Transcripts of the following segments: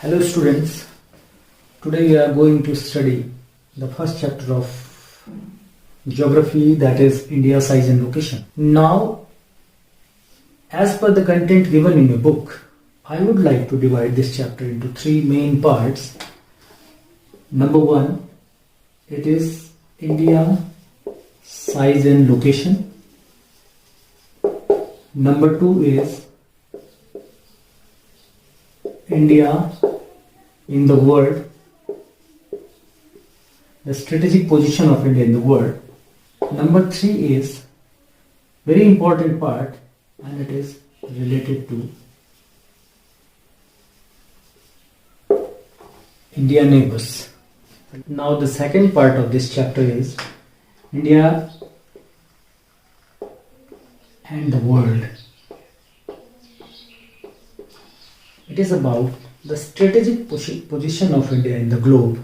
Hello students, today we are going to study the first chapter of geography, that is India size and location. Now, as per the content given in your book, I would like to divide this chapter into three main parts. Number one, it is India size and location. Number two is India in the world, the strategic position of India in the world. Number three is very important part, and it is related to India neighbors. Now the second part of this chapter is India and the world. It is about the strategic position of India in the globe.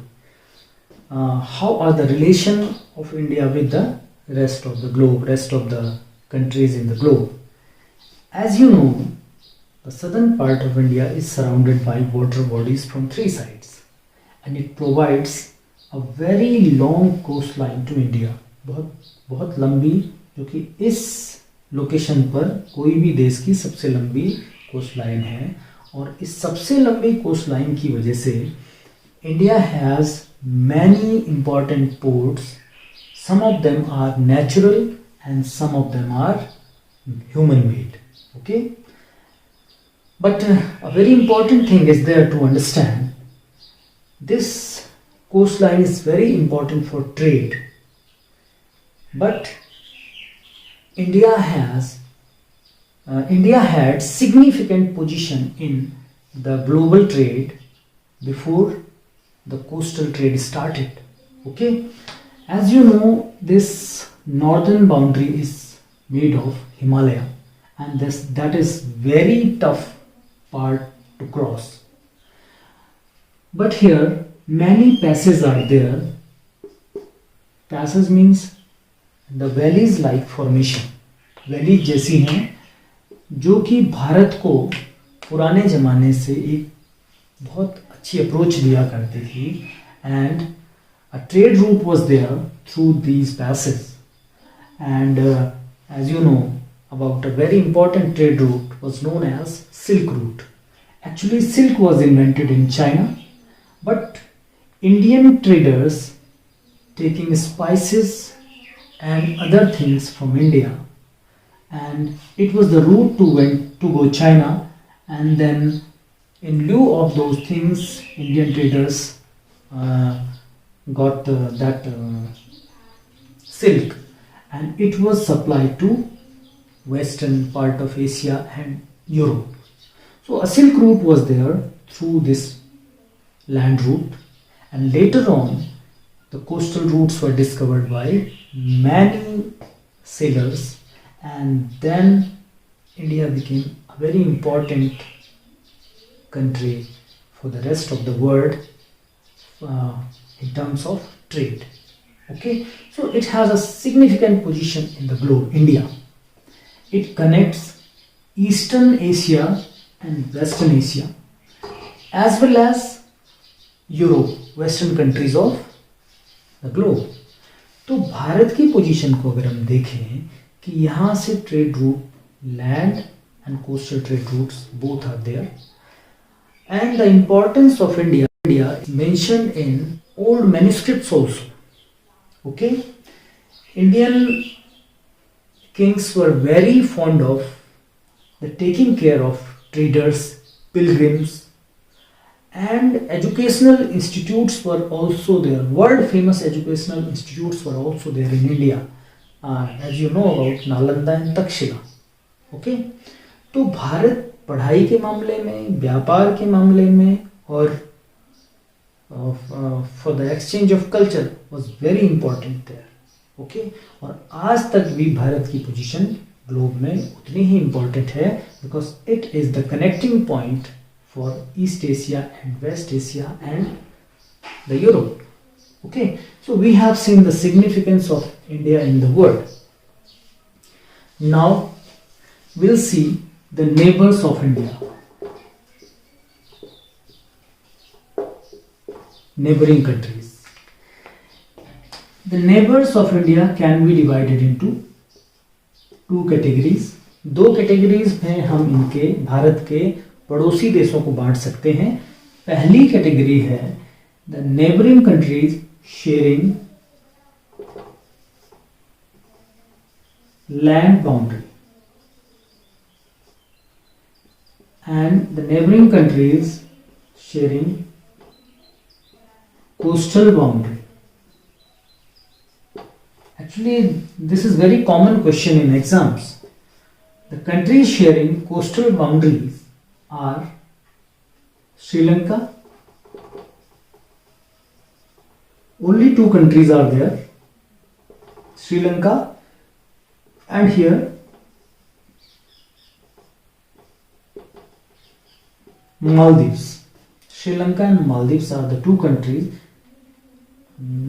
How are the relation of India with the rest of the globe, rest of the countries in the globe? As you know, the southern part of India is surrounded by water bodies from three sides, and it provides a very long coastline to India. बहुत लंबी, जो कि इस location पर कोई भी देश की सबसे लंबी कोस्ट लाइन है, और इस सबसे लंबी कोस्ट लाइन की वजह से India has many important ports. Some of them are natural and some of them are human made. Okay, but a very important thing is there to understand. This coastline is very important for trade, but India had significant position in the global trade before the coastal trade started. Okay, as you know, this northern boundary is made of Himalaya, and that is very tough part to cross. But here many passes are there. Passes means the valleys like formation. Valley जैसी हैं जो कि भारत को पुराने ज़माने से एक बहुत अच्छी अप्रोच दिया करती थी, and a trade route was there through these passes. And as you know, about a very important trade route was known as Silk Route. Actually, silk was invented in China, but Indian traders taking spices and other things from India, and it was the route to go China, and then in lieu of those things, Indian traders got that silk, and it was supplied to western part of Asia and Europe. So a silk route was there through this land route, and later on the coastal routes were discovered by many sailors, and then India became a very important country for the rest of the world in terms of trade. Okay, so it has a significant position in the globe. India, it connects Eastern Asia and Western Asia, as well as Europe, western countries of the globe. तो भारत की position को अगर हम देखें कि यहाँ से trade route, land and coastal trade routes both are there, and the importance of India is mentioned in old manuscripts also. Okay, Indian kings were very fond of the taking care of traders, pilgrims, and educational institutes were also there. World famous educational institutes were also there in India, as you know about Nalanda and Takshila. Okay, तो भारत पढ़ाई के मामले में, व्यापार के मामले में, और for the exchange of culture was very important there. Okay, और आज तक भी भारत की पोजीशन ग्लोब में उतनी ही इंपॉर्टेंट है, because it is the connecting point for East Asia and West Asia and the Europe. Okay, so we have seen the significance of India in the world. Now we'll see the neighbors of India. neighboring countries. The neighbors of India can be divided into two categories. दो categories में हम इनके भारत के पड़ोसी देशों को बांट सकते हैं. पहली कैटेगरी है the neighbouring countries sharing land boundary and the neighboring countries sharing coastal boundary. Actually, this is very common question in exams. The countries sharing coastal boundaries are Sri Lanka. Only two countries are there, Sri Lanka and here Maldives. Sri Lanka and Maldives are the two countries,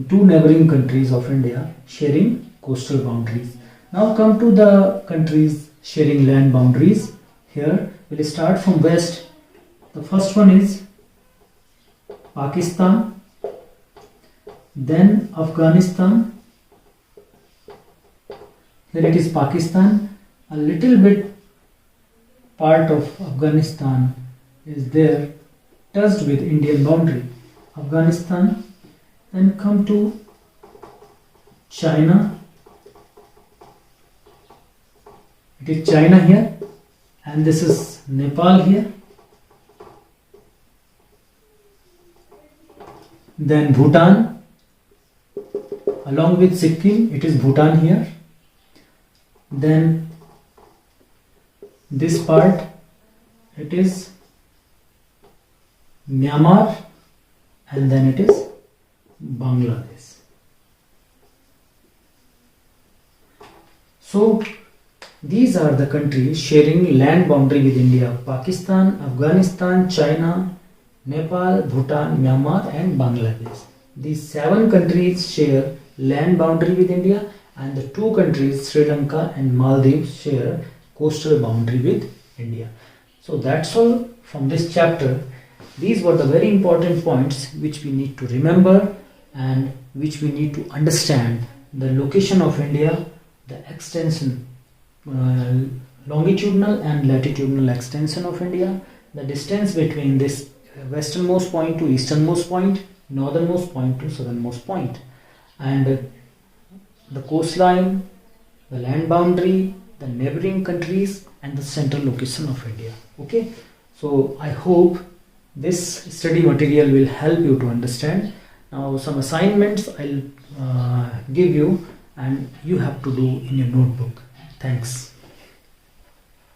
two neighboring countries of India sharing coastal boundaries. Now come to the countries sharing land boundaries. Here we'll start from west. The first one is Pakistan, then Afghanistan. Here it is Pakistan. A little bit part of Afghanistan is there touched with Indian boundary. Afghanistan. Then come to China. It is China here and this is Nepal here. Then Bhutan along with Sikkim, it is Bhutan here. Then this part, it is Myanmar and then it is Bangladesh. So these are the countries sharing land boundary with India: Pakistan, Afghanistan, China, Nepal, Bhutan, Myanmar and Bangladesh. These 7 countries share land boundary with India and the 2 countries Sri Lanka and Maldives share coastal boundary with India. So that's all from this chapter. These were the very important points which we need to remember and which we need to understand: the location of India, the extension, longitudinal and latitudinal extension of India, the distance between this westernmost point to easternmost point, northernmost point to southernmost point, and the coastline, the land boundary, the neighboring countries and the central location of India. Okay, so I hope this study material will help you to understand. Now some assignments I'll give you and you have to do in your notebook. Thanks.